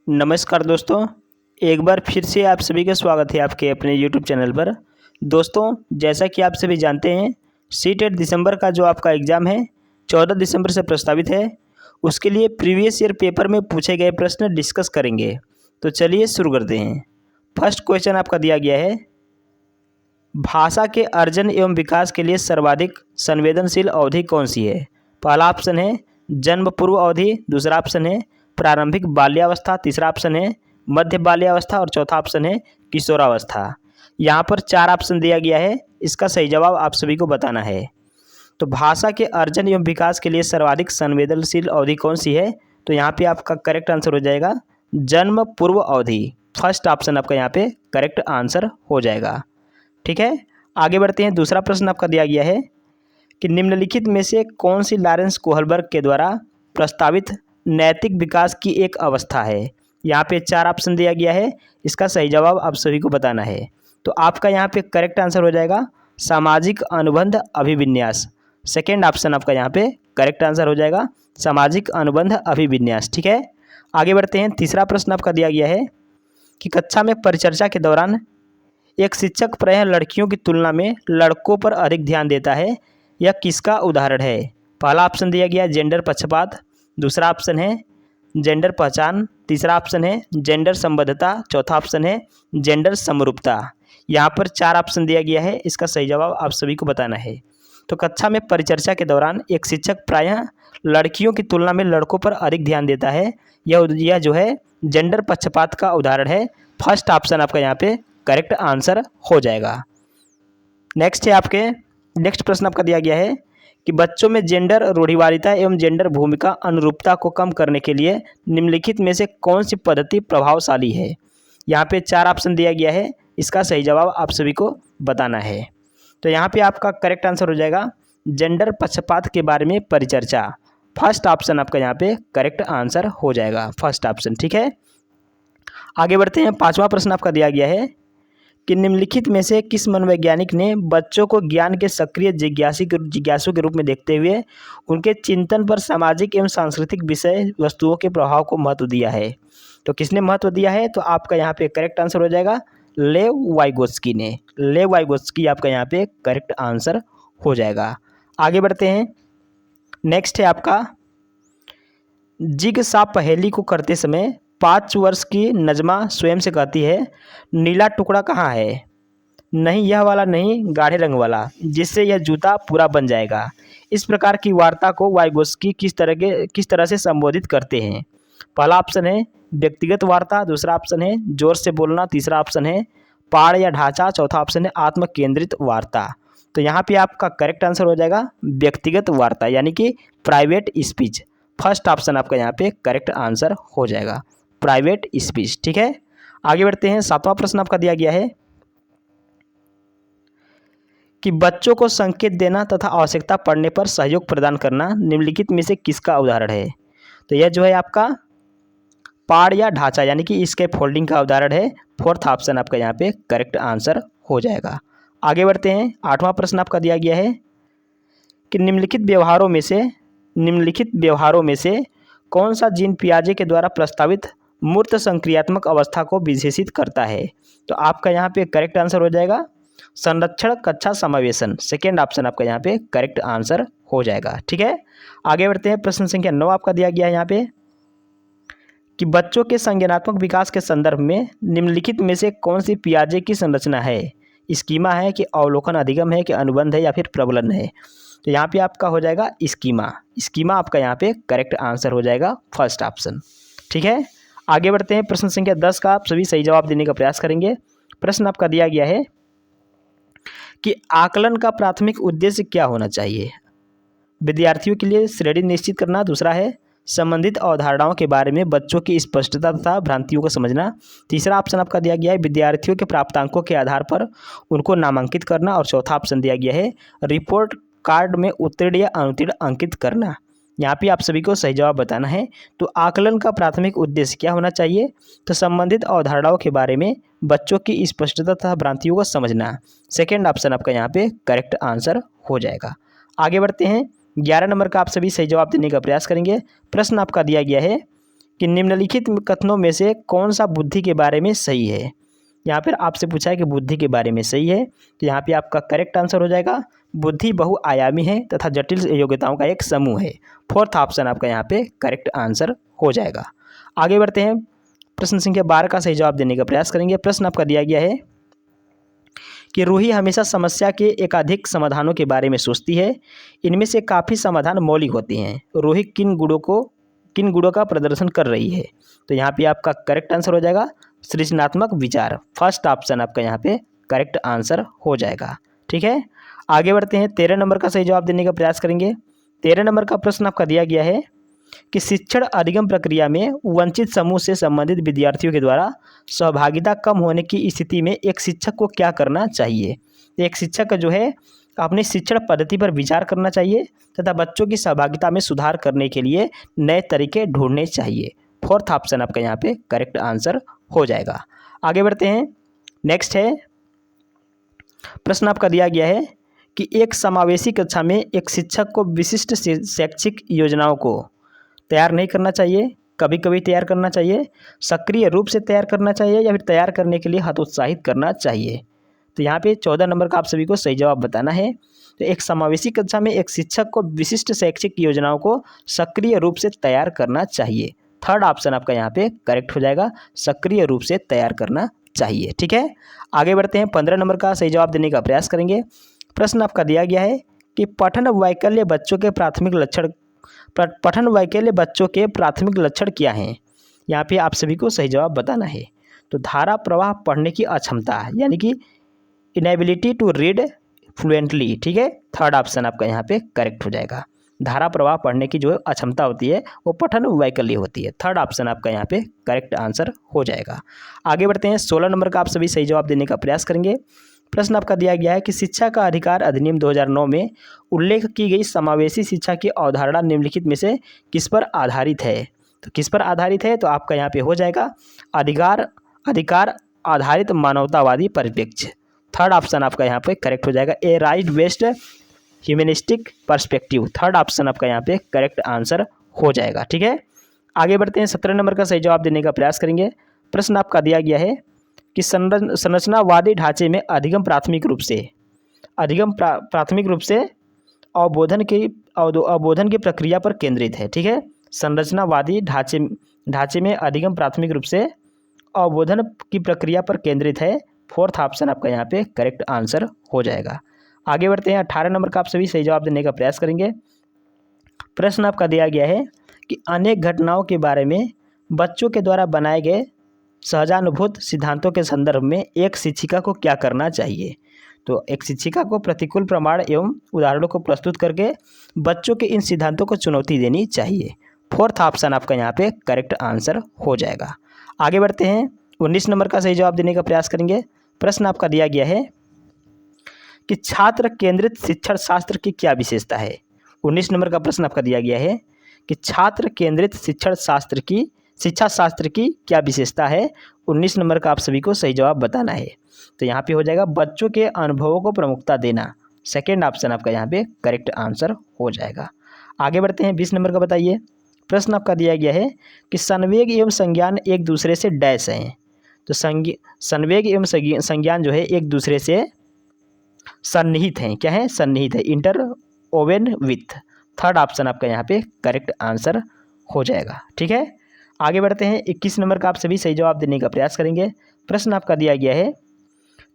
नमस्कार दोस्तों, एक बार फिर से आप सभी का स्वागत है आपके अपने यूट्यूब चैनल पर। दोस्तों, जैसा कि आप सभी जानते हैं, सीटेट दिसंबर का जो आपका एग्ज़ाम है 14 दिसंबर से प्रस्तावित है। उसके लिए प्रीवियस ईयर पेपर में पूछे गए प्रश्न डिस्कस करेंगे। तो चलिए शुरू करते हैं। फर्स्ट क्वेश्चन आपका दिया गया है, भाषा के अर्जन एवं विकास के लिए सर्वाधिक संवेदनशील अवधि कौन सी है? पहला ऑप्शन है जन्म पूर्व अवधि, दूसरा ऑप्शन है प्रारंभिक बाल्यावस्था, तीसरा ऑप्शन है मध्य बाल्यावस्था और चौथा ऑप्शन है किशोरावस्था। यहाँ पर 4 ऑप्शन दिया गया है, इसका सही जवाब आप सभी को बताना है। तो भाषा के अर्जन एवं विकास के लिए सर्वाधिक संवेदनशील अवधि कौन सी है? तो यहाँ पे आपका करेक्ट आंसर हो जाएगा जन्म पूर्व अवधि। फर्स्ट ऑप्शन आपका यहाँ पे करेक्ट आंसर हो जाएगा। ठीक है, आगे बढ़ते हैं। दूसरा प्रश्न आपका दिया गया है कि निम्नलिखित में से कौन सी लॉरेंस कोहलबर्ग के द्वारा प्रस्तावित नैतिक विकास की एक अवस्था है? यहाँ पे 4 ऑप्शन दिया गया है, इसका सही जवाब आप सभी को बताना है। तो आपका यहाँ पे करेक्ट आंसर हो जाएगा सामाजिक अनुबंध अभिविन्यास। सेकेंड ऑप्शन आपका यहाँ पे करेक्ट आंसर हो जाएगा सामाजिक अनुबंध अभिविन्यास। ठीक है, आगे बढ़ते हैं। तीसरा प्रश्न आपका दिया गया है कि कक्षा में परिचर्चा के दौरान एक शिक्षक प्रायः लड़कियों की तुलना में लड़कों पर अधिक ध्यान देता है, यह किसका उदाहरण है? पहला ऑप्शन दिया गया जेंडर पक्षपात, दूसरा ऑप्शन है जेंडर पहचान, तीसरा ऑप्शन है जेंडर संबद्धता, चौथा ऑप्शन है जेंडर समरूपता। यहाँ पर 4 ऑप्शन दिया गया है, इसका सही जवाब आप सभी को बताना है। तो कक्षा में परिचर्चा के दौरान एक शिक्षक प्रायः लड़कियों की तुलना में लड़कों पर अधिक ध्यान देता है, यह जो है जेंडर पक्षपात का उदाहरण है। फर्स्ट ऑप्शन आपका यहाँ पे करेक्ट आंसर हो जाएगा। नेक्स्ट प्रश्न आपका दिया गया है कि बच्चों में जेंडर रूढ़िवादिता एवं जेंडर भूमिका अनुरूपता को कम करने के लिए निम्नलिखित में से कौन सी पद्धति प्रभावशाली है? यहाँ पे 4 ऑप्शन दिया गया है, इसका सही जवाब आप सभी को बताना है। तो यहाँ पे आपका करेक्ट आंसर हो जाएगा जेंडर पक्षपात के बारे में परिचर्चा। फर्स्ट ऑप्शन आपका यहाँ पे करेक्ट आंसर हो जाएगा, फर्स्ट ऑप्शन। ठीक है, आगे बढ़ते हैं। 5वां प्रश्न आपका दिया गया है कि निम्नलिखित में से किस मनोवैज्ञानिक ने बच्चों को ज्ञान के सक्रिय जिज्ञासु के रूप में देखते हुए उनके चिंतन पर सामाजिक एवं सांस्कृतिक विषय वस्तुओं के प्रभाव को महत्व दिया है? तो किसने महत्व दिया है? तो आपका यहाँ पे करेक्ट आंसर हो जाएगा लेव वाइगोत्स्की ने। लेव वाइगोत्स्की आपका यहाँ पे करेक्ट आंसर हो जाएगा। आगे बढ़ते हैं। नेक्स्ट है आपका जिगसा पहेली को करते समय 5 वर्ष की नजमा स्वयं से कहती है, नीला टुकड़ा कहाँ है? नहीं यह वाला नहीं, गाढ़े रंग वाला, जिससे यह जूता पूरा बन जाएगा। इस प्रकार की वार्ता को वाइगोत्स्की किस तरह से संबोधित करते हैं? पहला ऑप्शन है व्यक्तिगत वार्ता, दूसरा ऑप्शन है जोर से बोलना, तीसरा ऑप्शन है पाड़ या ढांचा, चौथा ऑप्शन है आत्म केंद्रित वार्ता। तो यहाँ पे आपका करेक्ट आंसर हो जाएगा व्यक्तिगत वार्ता, यानी कि प्राइवेट स्पीच। फर्स्ट ऑप्शन आपका यहाँ पे करेक्ट आंसर हो जाएगा, प्राइवेट स्पीच। ठीक है, आगे बढ़ते हैं। 7वां प्रश्न आपका दिया गया है कि बच्चों को संकेत देना तथा आवश्यकता पड़ने पर सहयोग प्रदान करना निम्नलिखित में से किसका उदाहरण है? तो यह जो है आपका पाड़ या ढांचा, यानी कि इसके फोल्डिंग का उदाहरण है। फोर्थ ऑप्शन आपका यहाँ पे करेक्ट आंसर हो जाएगा। आगे बढ़ते हैं। 8वां प्रश्न आपका दिया गया है कि निम्नलिखित व्यवहारों में से कौन सा जीन पियाजे के द्वारा प्रस्तावित मूर्त संक्रियात्मक अवस्था को विशेषित करता है? तो आपका यहाँ पे करेक्ट आंसर हो जाएगा संरक्षण कक्षा समावेशन। सेकेंड ऑप्शन आपका यहाँ पे करेक्ट आंसर हो जाएगा। ठीक है, आगे बढ़ते हैं। प्रश्न संख्या 9 आपका दिया गया है यहाँ पे कि बच्चों के संज्ञानात्मक विकास के संदर्भ में निम्नलिखित में से कौन सी पियाजे की संरचना है? स्कीमा है कि अवलोकन अधिगम है कि अनुबंध है या फिर प्रबलन है? तो यहाँ पे आपका हो जाएगा स्कीमा आपका यहाँ पे करेक्ट आंसर हो जाएगा, फर्स्ट ऑप्शन। ठीक है, आगे बढ़ते हैं। प्रश्न संख्या 10 का आप सभी सही जवाब देने का प्रयास करेंगे। प्रश्न आपका दिया गया है कि आकलन का प्राथमिक उद्देश्य क्या होना चाहिए? विद्यार्थियों के लिए श्रेणी निश्चित करना, दूसरा है संबंधित अवधारणाओं के बारे में बच्चों की स्पष्टता तथा भ्रांतियों को समझना, तीसरा ऑप्शन आपका दिया गया है विद्यार्थियों के प्राप्तांकों के आधार पर उनको नामांकित करना, और चौथा ऑप्शन दिया गया है रिपोर्ट कार्ड में उत्तीर्ण या अनुत्तीर्ण अंकित करना। यहाँ पे आप सभी को सही जवाब बताना है। तो आकलन का प्राथमिक उद्देश्य क्या होना चाहिए? तो संबंधित अवधारणाओं के बारे में बच्चों की स्पष्टता तथा भ्रांतियों को समझना। सेकेंड ऑप्शन आपका यहाँ पे करेक्ट आंसर हो जाएगा। आगे बढ़ते हैं। 11 नंबर का आप सभी सही जवाब देने का प्रयास करेंगे। प्रश्न आपका दिया गया है कि निम्नलिखित कथनों में से कौन सा बुद्धि के बारे में सही है। यहाँ पर आपसे पूछा है कि बुद्धि के बारे में सही है, तो यहाँ पे आपका करेक्ट आंसर हो जाएगा बुद्धि बहुआयामी है तथा जटिल योग्यताओं का एक समूह है। फोर्थ ऑप्शन आपका यहाँ पे करेक्ट आंसर हो जाएगा। आगे बढ़ते हैं, प्रश्न संख्या 12 का सही जवाब देने का प्रयास करेंगे। प्रश्न आपका दिया गया है कि रूही हमेशा समस्या के एकाधिक समाधानों के बारे में सोचती है, इनमें से काफ़ी समाधान मौलिक होते हैं। रूही किन गुणों का प्रदर्शन कर रही है। तो यहाँ पे आपका करेक्ट आंसर हो जाएगा सृजनात्मक विचार। फर्स्ट ऑप्शन आपका यहाँ पे करेक्ट आंसर हो जाएगा। ठीक है, आगे बढ़ते हैं, 13 नंबर का सही जवाब देने का प्रयास करेंगे। 13 नंबर का प्रश्न आपका दिया गया है कि शिक्षण अधिगम प्रक्रिया में वंचित समूह से संबंधित विद्यार्थियों के द्वारा सहभागिता कम होने की स्थिति में एक शिक्षक को क्या करना चाहिए। एक शिक्षक जो है अपनी शिक्षण पद्धति पर विचार करना चाहिए तथा बच्चों की सहभागिता में सुधार करने के लिए नए तरीके ढूंढने चाहिए। फोर्थ ऑप्शन आपका यहाँ पे करेक्ट आंसर हो जाएगा। आगे बढ़ते हैं, नेक्स्ट है, प्रश्न आपका दिया गया है कि एक समावेशी कक्षा में एक शिक्षक को विशिष्ट शैक्षिक योजनाओं को तैयार नहीं करना चाहिए, कभी कभी तैयार करना चाहिए, सक्रिय रूप से तैयार करना चाहिए या फिर तैयार करने के लिए हतोत्साहित करना चाहिए। तो यहाँ पे 14 नंबर का आप सभी को सही जवाब बताना है। तो एक समावेशी कक्षा में एक शिक्षक को विशिष्ट शैक्षिक योजनाओं को सक्रिय रूप से तैयार करना चाहिए। थर्ड ऑप्शन आपका यहाँ पे करेक्ट हो जाएगा, सक्रिय रूप से तैयार करना चाहिए। ठीक है, आगे बढ़ते हैं, 15 नंबर का सही जवाब देने का प्रयास करेंगे। प्रश्न आपका दिया गया है कि पठन वैकल्य बच्चों के प्राथमिक लक्षण क्या हैं। यहाँ पे आप सभी को सही जवाब बताना है। तो धारा प्रवाह पढ़ने की अक्षमता, यानी कि इनएबिलिटी टू रीड फ्लुएंटली। ठीक है, थर्ड ऑप्शन आपका यहाँ पे करेक्ट हो जाएगा। धारा प्रवाह पढ़ने की जो अक्षमता होती है वो पठन वैकल्य होती है। थर्ड ऑप्शन आपका यहाँ पे करेक्ट आंसर हो जाएगा। आगे बढ़ते हैं, 16 नंबर का आप सभी सही जवाब देने का प्रयास करेंगे। प्रश्न आपका दिया गया है कि शिक्षा का अधिकार अधिनियम 2009 में उल्लेख की गई समावेशी शिक्षा की अवधारणा निम्नलिखित में से किस पर आधारित है। तो किस पर आधारित है, तो आपका यहाँ पे हो जाएगा अधिकार आधारित मानवतावादी परिप्रेक्ष्य। थर्ड ऑप्शन आपका यहाँ पे करेक्ट हो जाएगा, a right based humanistic perspective. Third option आपका यहाँ पे करेक्ट आंसर हो जाएगा। ठीक है, आगे बढ़ते हैं, 17 नंबर का सही जवाब देने का प्रयास करेंगे। प्रश्न आपका दिया गया है कि संरचनावादी ढांचे में अधिगम प्राथमिक रूप से अवबोधन की प्रक्रिया पर केंद्रित है। ठीक है, संरचनावादी ढांचे में अधिगम प्राथमिक रूप से अवबोधन की प्रक्रिया पर केंद्रित है। फोर्थ ऑप्शन आपका यहाँ पे करेक्ट आंसर हो जाएगा। आगे बढ़ते हैं, 18 नंबर का आप सभी सही जवाब देने का प्रयास करेंगे। प्रश्न आपका दिया गया है कि अनेक घटनाओं के बारे में बच्चों के द्वारा बनाए गए सहजानुभूत सिद्धांतों के संदर्भ में एक शिक्षिका को क्या करना चाहिए। तो एक शिक्षिका को प्रतिकूल प्रमाण एवं उदाहरणों को प्रस्तुत करके बच्चों के इन सिद्धांतों को चुनौती देनी चाहिए। फोर्थ ऑप्शन आपका यहाँ पे करेक्ट आंसर हो जाएगा। आगे बढ़ते हैं, 19 नंबर का सही जवाब देने का प्रयास करेंगे। प्रश्न आपका दिया गया है कि छात्र केंद्रित शिक्षण शास्त्र की क्या विशेषता है। 19 नंबर का प्रश्न आपका दिया गया है कि छात्र केंद्रित शिक्षा शास्त्र की क्या विशेषता है। 19 नंबर का आप सभी को सही जवाब बताना है। तो यहाँ पे हो जाएगा बच्चों के अनुभवों को प्रमुखता देना। सेकेंड ऑप्शन आपका यहाँ पे करेक्ट आंसर हो जाएगा। आगे बढ़ते हैं, 20 नंबर का बताइए। प्रश्न आपका दिया गया है कि संवेग एवं संज्ञान एक दूसरे से डैश हैं। तो संवेग एवं संज्ञान जो है एक दूसरे से सन्निहित हैं। क्या है, सन्निहित है, इंटरवोवन विथ। थर्ड ऑप्शन आपका यहाँ पे करेक्ट आंसर हो जाएगा। ठीक है, आगे बढ़ते हैं, 21 नंबर का आप सभी सही जवाब देने का प्रयास करेंगे। प्रश्न आपका दिया गया है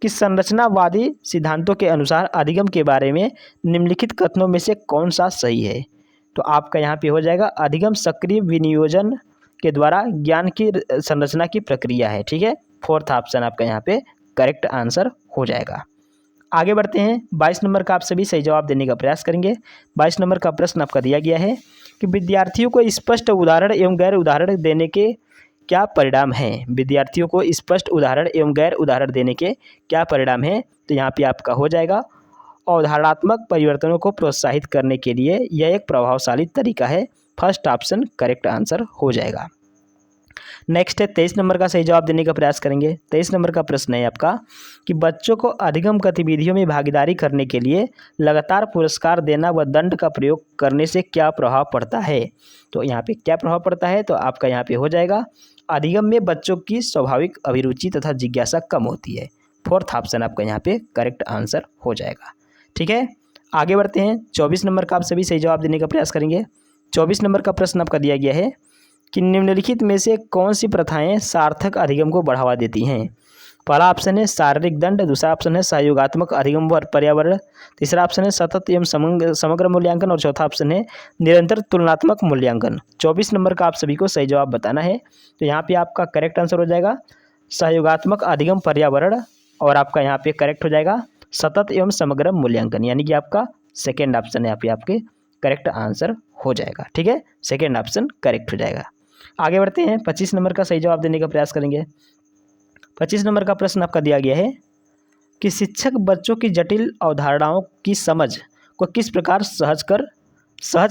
कि संरचनावादी सिद्धांतों के अनुसार अधिगम के बारे में निम्नलिखित कथनों में से कौन सा सही है। तो आपका यहाँ पे हो जाएगा अधिगम सक्रिय विनियोजन के द्वारा ज्ञान की संरचना की प्रक्रिया है। ठीक है, फोर्थ ऑप्शन आपका यहाँ पे करेक्ट आंसर हो जाएगा। आगे बढ़ते हैं, 22 नंबर का आप सभी सही जवाब देने का प्रयास करेंगे। 22 नंबर का प्रश्न आपका दिया गया है कि विद्यार्थियों को स्पष्ट उदाहरण एवं गैर उदाहरण देने के क्या परिणाम हैं। विद्यार्थियों को स्पष्ट उदाहरण एवं गैर उदाहरण देने के क्या परिणाम हैं। तो यहाँ पे आपका हो जाएगा अवधारणात्मक परिवर्तनों को प्रोत्साहित करने के लिए यह एक प्रभावशाली तरीका है। फर्स्ट ऑप्शन करेक्ट आंसर हो जाएगा। नेक्स्ट है 23 नंबर का सही जवाब देने का प्रयास करेंगे। 23 नंबर का प्रश्न है आपका कि बच्चों को अधिगम गतिविधियों में भागीदारी करने के लिए लगातार पुरस्कार देना व दंड का प्रयोग करने से क्या प्रभाव पड़ता है। तो यहाँ पे क्या प्रभाव पड़ता है, तो आपका यहाँ पे हो जाएगा अधिगम में बच्चों की स्वाभाविक अभिरुचि तथा जिज्ञासा कम होती है। फोर्थ ऑप्शन आपका यहाँ पे करेक्ट आंसर हो जाएगा। ठीक है, आगे बढ़ते हैं। 24 नंबर का आप सभी सही जवाब देने का प्रयास करेंगे। 24 नंबर का प्रश्न आपका दिया गया है कि निम्नलिखित में से कौन सी प्रथाएं सार्थक अधिगम को बढ़ावा देती हैं। पहला ऑप्शन है शारीरिक दंड, दूसरा ऑप्शन है सहयोगात्मक अधिगम व पर्यावरण, तीसरा ऑप्शन है सतत एवं समग्र मूल्यांकन और चौथा ऑप्शन है निरंतर तुलनात्मक मूल्यांकन। 24 नंबर का आप सभी को सही जवाब बताना है। तो यहाँ पे आपका करेक्ट आंसर हो जाएगा सहयोगात्मक अधिगम पर्यावरण, और आपका यहाँ पे करेक्ट हो जाएगा सतत एवं समग्र मूल्यांकन, यानी कि आपका सेकेंड ऑप्शन यहाँ पे आपके करेक्ट आंसर हो जाएगा। ठीक है, सेकेंड ऑप्शन करेक्ट हो जाएगा। आगे बढ़ते हैं। 25 नंबर का सही जवाब देने का प्रयास करेंगे। 25 नंबर का प्रश्न आपका दिया गया है कि शिक्षक बच्चों की जटिल अवधारणाओं की समझ को किस प्रकार सहज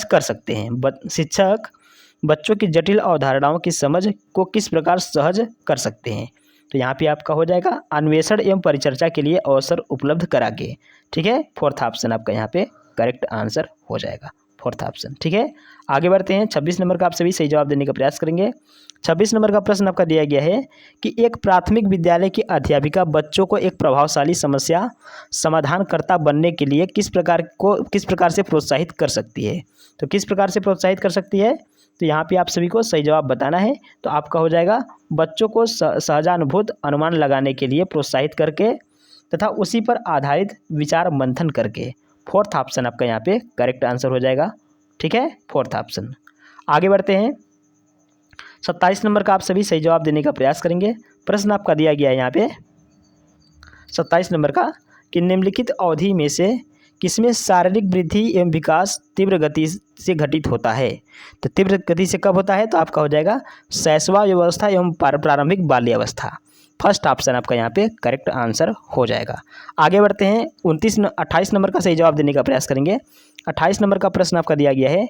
कर सकते हैं। शिक्षक बच्चों की जटिल अवधारणाओं की समझ को किस प्रकार सहज कर सकते हैं। तो यहाँ पे आपका हो जाएगा अन्वेषण एवं परिचर्चा के लिए अवसर उपलब्ध करा के। ठीक है, फोर्थ ऑप्शन आपका यहाँ पे करेक्ट आंसर हो जाएगा, फोर्थ ऑप्शन। ठीक है, आगे बढ़ते हैं। 26 नंबर का आप सभी सही जवाब देने का प्रयास करेंगे। 26 नंबर का प्रश्न आपका दिया गया है कि एक प्राथमिक विद्यालय की अध्यापिका बच्चों को एक प्रभावशाली समस्या समाधानकर्ता बनने के लिए किस प्रकार से प्रोत्साहित कर सकती है। तो किस प्रकार से प्रोत्साहित कर सकती है, तो यहाँ पे आप सभी को सही जवाब बताना है। तो आपका हो जाएगा बच्चों को सहजानुभूत अनुमान लगाने के लिए प्रोत्साहित करके तथा उसी पर आधारित विचार मंथन करके। फोर्थ ऑप्शन आपका यहाँ पे करेक्ट आंसर हो जाएगा। ठीक है, फोर्थ ऑप्शन। आगे बढ़ते हैं। 27 नंबर का आप सभी सही जवाब देने का प्रयास करेंगे। प्रश्न आपका दिया गया है यहाँ पे 27 नंबर का कि निम्नलिखित अवधि में से किसमें शारीरिक वृद्धि एवं विकास तीव्र गति से घटित होता है। तो तीव्र गति से कब होता है, तो आपका हो जाएगा शैशवावस्था एवं प्रारंभिक बाल्यावस्था। फर्स्ट ऑप्शन आपका यहाँ पे करेक्ट आंसर हो जाएगा। आगे बढ़ते हैं। 28 नंबर का सही जवाब देने का प्रयास करेंगे। 28 नंबर का प्रश्न आपका दिया गया है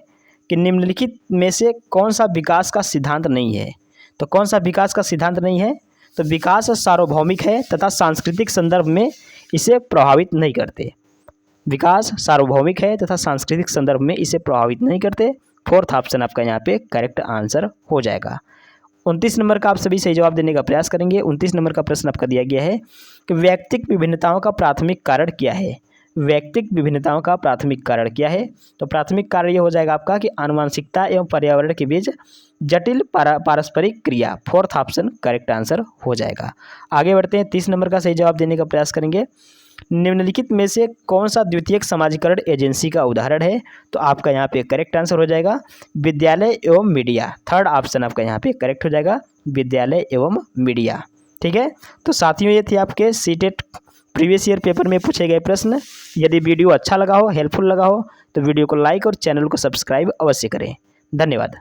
कि निम्नलिखित में से कौन सा विकास का सिद्धांत नहीं है। तो कौन सा विकास का सिद्धांत नहीं है, तो विकास सार्वभौमिक है तथा सांस्कृतिक संदर्भ में इसे प्रभावित नहीं करते। विकास सार्वभौमिक है तथा सांस्कृतिक संदर्भ में इसे प्रभावित नहीं करते। फोर्थ ऑप्शन आपका यहाँ पे करेक्ट आंसर हो जाएगा। 29 नंबर का आप सभी सही जवाब देने का प्रयास करेंगे। 29 नंबर का प्रश्न आपका दिया गया है कि व्यक्तिक विभिन्नताओं का प्राथमिक कारण क्या है। व्यक्तिक विभिन्नताओं का प्राथमिक कारण क्या है, तो प्राथमिक कारण ये हो जाएगा आपका कि आनुवंशिकता एवं पर्यावरण के बीच जटिल पारस्परिक क्रिया। फोर्थ ऑप्शन करेक्ट आंसर हो जाएगा। आगे बढ़ते हैं। 30 नंबर का सही जवाब देने का प्रयास करेंगे। निम्नलिखित में से कौन सा द्वितीयक समाजीकरण एजेंसी का उदाहरण है, तो आपका यहाँ पे करेक्ट आंसर हो जाएगा विद्यालय एवं मीडिया। थर्ड ऑप्शन आपका यहाँ पे करेक्ट हो जाएगा विद्यालय एवं मीडिया। ठीक है, तो साथियों ये थे आपके सीटेट प्रीवियस ईयर पेपर में पूछे गए प्रश्न। यदि वीडियो अच्छा लगा हो, हेल्पफुल लगा हो, तो वीडियो को लाइक और चैनल को सब्सक्राइब अवश्य करें। धन्यवाद।